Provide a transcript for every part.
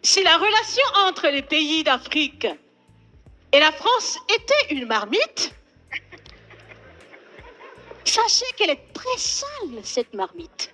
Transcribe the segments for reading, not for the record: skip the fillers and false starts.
si la relation entre les pays d'Afrique et la France était une marmite, sachez qu'elle est très sale, cette marmite.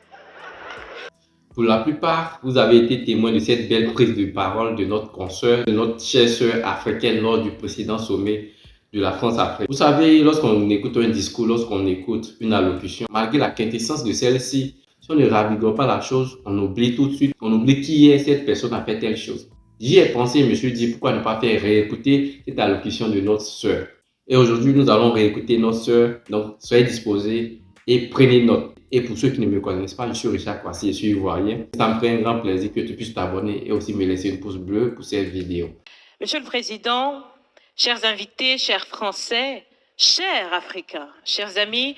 Pour la plupart, vous avez été témoin de cette belle prise de parole de notre consoeur, de notre chère sœur africaine lors du précédent sommet de la France-Afrique. Vous savez, lorsqu'on écoute un discours, lorsqu'on écoute une allocution, malgré la quintessence de celle-ci, si on ne ravigore pas la chose, on oublie tout de suite, on oublie qui est cette personne a fait telle chose. J'y ai pensé, je me suis dit, pourquoi ne pas faire réécouter cette allocution de notre sœur. Et aujourd'hui, nous allons réécouter notre sœur, donc soyez disposés et prenez note. Et pour ceux qui ne me connaissent pas, je suis Richard Kwasi, je suis ivoirien. Ça me fait un grand plaisir que tu puisses t'abonner et aussi me laisser une pouce bleu pour cette vidéo. Monsieur le Président, chers invités, chers Français, chers Africains, chers amis,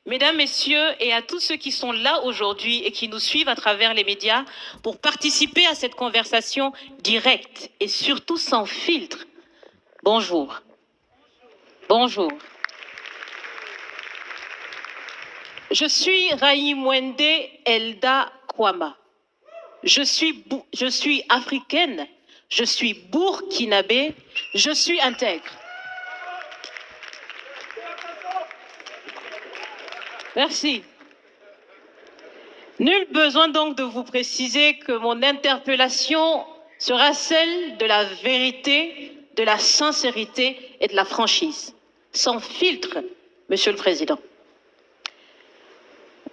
Mesdames, Messieurs, et à tous ceux qui sont là aujourd'hui et qui nous suivent à travers les médias pour participer à cette conversation directe et surtout sans filtre. Bonjour. Bonjour. Je suis Raïmwende Elda Kwama. Je suis africaine, je suis burkinabé, je suis intègre. Merci. Nul besoin donc de vous préciser que mon interpellation sera celle de la vérité, de la sincérité et de la franchise, sans filtre, Monsieur le Président.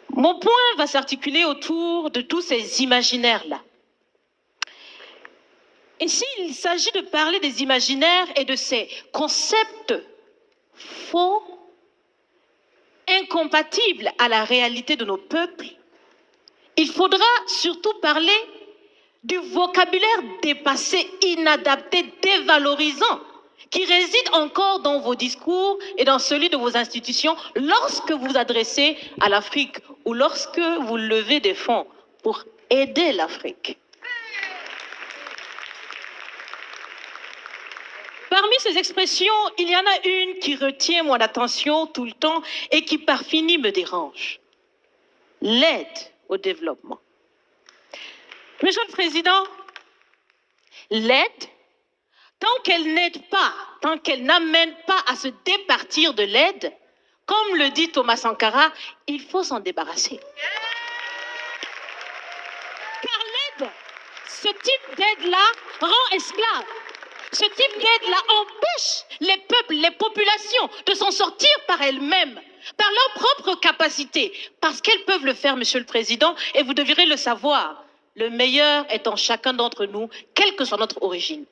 Mon point va s'articuler autour de tous ces imaginaires-là. Et s'il s'agit de parler des imaginaires et de ces concepts faux, incompatibles à la réalité de nos peuples, il faudra surtout parler du vocabulaire dépassé, inadapté, dévalorisant, qui réside encore dans vos discours et dans celui de vos institutions lorsque vous vous adressez à l'Afrique ou lorsque vous levez des fonds pour aider l'Afrique. Parmi ces expressions, il y en a une qui retient mon attention tout le temps et qui par fini me dérange. L'aide au développement. Monsieur le Président, l'aide, tant qu'elle n'aide pas, tant qu'elle n'amène pas à se départir de l'aide, comme le dit Thomas Sankara, il faut s'en débarrasser. Car l'aide, ce type d'aide-là rend esclave. Ce type d'aide-là empêche les peuples, les populations de s'en sortir par elles-mêmes, par leur propre capacité, parce qu'elles peuvent le faire, Monsieur le Président, et vous devrez le savoir. Le meilleur est en chacun d'entre nous, quelle que soit notre origine.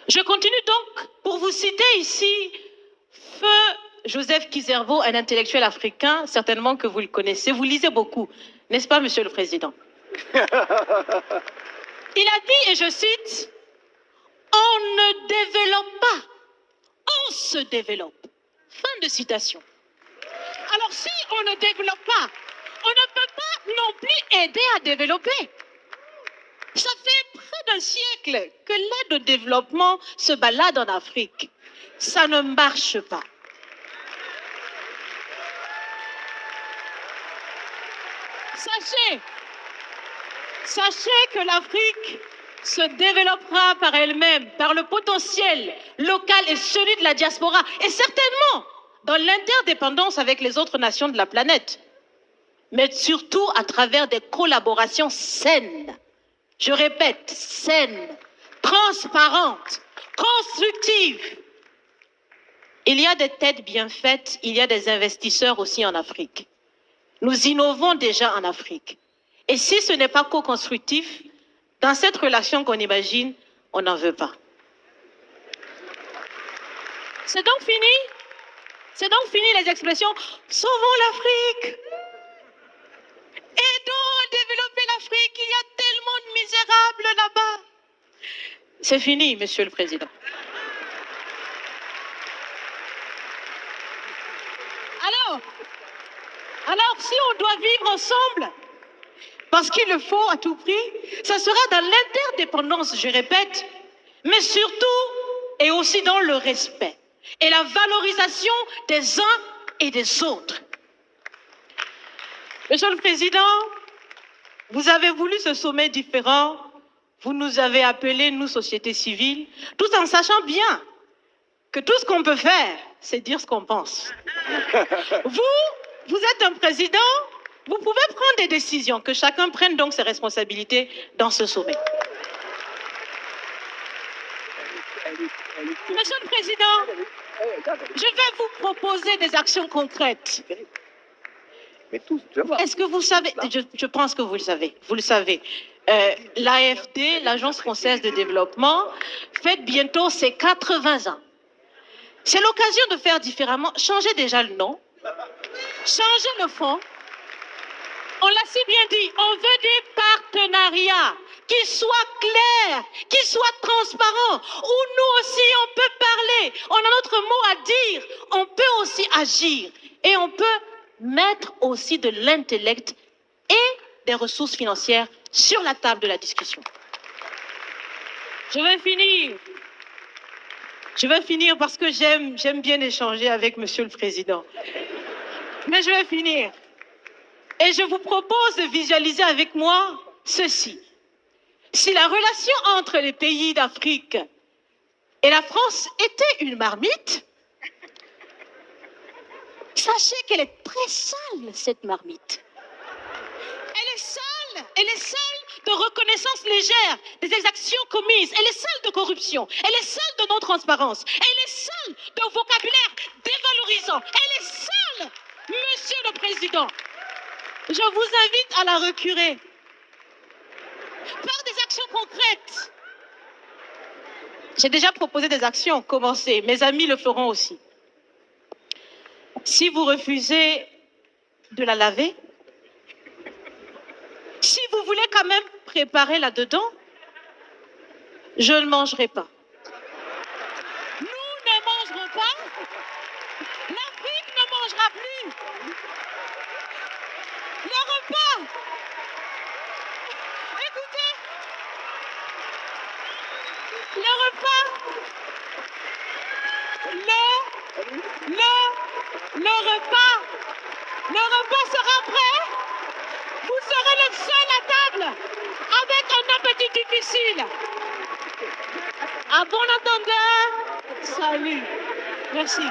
Je continue donc pour vous citer ici Feu Joseph Kizerbo, un intellectuel africain, certainement que vous le connaissez. Vous lisez beaucoup, n'est-ce pas, Monsieur le Président? Il a dit, et je cite, « On ne développe pas, on se développe. » Fin de citation. Alors si on ne développe pas, on ne peut pas non plus aider à développer. Ça fait près d'un siècle que l'aide au développement se balade en Afrique. Ça ne marche pas. Sachez que l'Afrique se développera par elle-même, par le potentiel local et celui de la diaspora, et certainement dans l'interdépendance avec les autres nations de la planète, mais surtout à travers des collaborations saines. Je répète, saines, transparentes, constructives. Il y a des têtes bien faites, il y a des investisseurs aussi en Afrique. Nous innovons déjà en Afrique. Et si ce n'est pas co-constructif, dans cette relation qu'on imagine, on n'en veut pas. C'est donc fini? C'est donc fini les expressions « Sauvons l'Afrique !» Aidons à développer l'Afrique, il y a tellement de misérables là-bas. C'est fini, Monsieur le Président. Alors, si on doit vivre ensemble, parce qu'il le faut à tout prix, ça sera dans l'interdépendance, je répète, mais surtout et aussi dans le respect et la valorisation des uns et des autres. Monsieur le Président, vous avez voulu ce sommet différent vous nous avez appelés, nous, société civile, tout en sachant bien que tout ce qu'on peut faire, c'est dire ce qu'on pense. Vous êtes un président, vous pouvez prendre des décisions, que chacun prenne donc ses responsabilités dans ce sommet. Monsieur le Président, je vais vous proposer des actions concrètes. Est-ce que vous savez, je pense que vous le savez, l'AFD, l'Agence française de développement, fête bientôt ses 80 ans. C'est l'occasion de faire différemment, changer déjà le nom, changer le fond. On l'a si bien dit, on veut des partenariats qui soient clairs, qui soient transparents, où nous aussi on peut parler, on a notre mot à dire, on peut aussi agir et on peut mettre aussi de l'intellect et des ressources financières sur la table de la discussion. Je vais finir parce que j'aime bien échanger avec Monsieur le Président. Mais je vais finir. Et je vous propose de visualiser avec moi ceci. Si la relation entre les pays d'Afrique et la France était une marmite, sachez qu'elle est très sale, cette marmite. Elle est sale de reconnaissance légère des exactions commises. Elle est sale de corruption. Elle est sale de non-transparence. Elle est sale de vocabulaire dévalorisant. Elle est sale, Monsieur le Président. Je vous invite à la recurer par des actions concrètes. J'ai déjà proposé des actions, commencez. Mes amis le feront aussi. Si vous refusez de la laver, si vous voulez quand même préparer là-dedans, je ne mangerai pas. Nous ne mangerons pas. L'Afrique ne mangera plus. Le repas. Écoutez. Le repas. Le repas sera prêt. Vous serez le seul à table avec un appétit difficile. À bon entendeur, salut. Merci.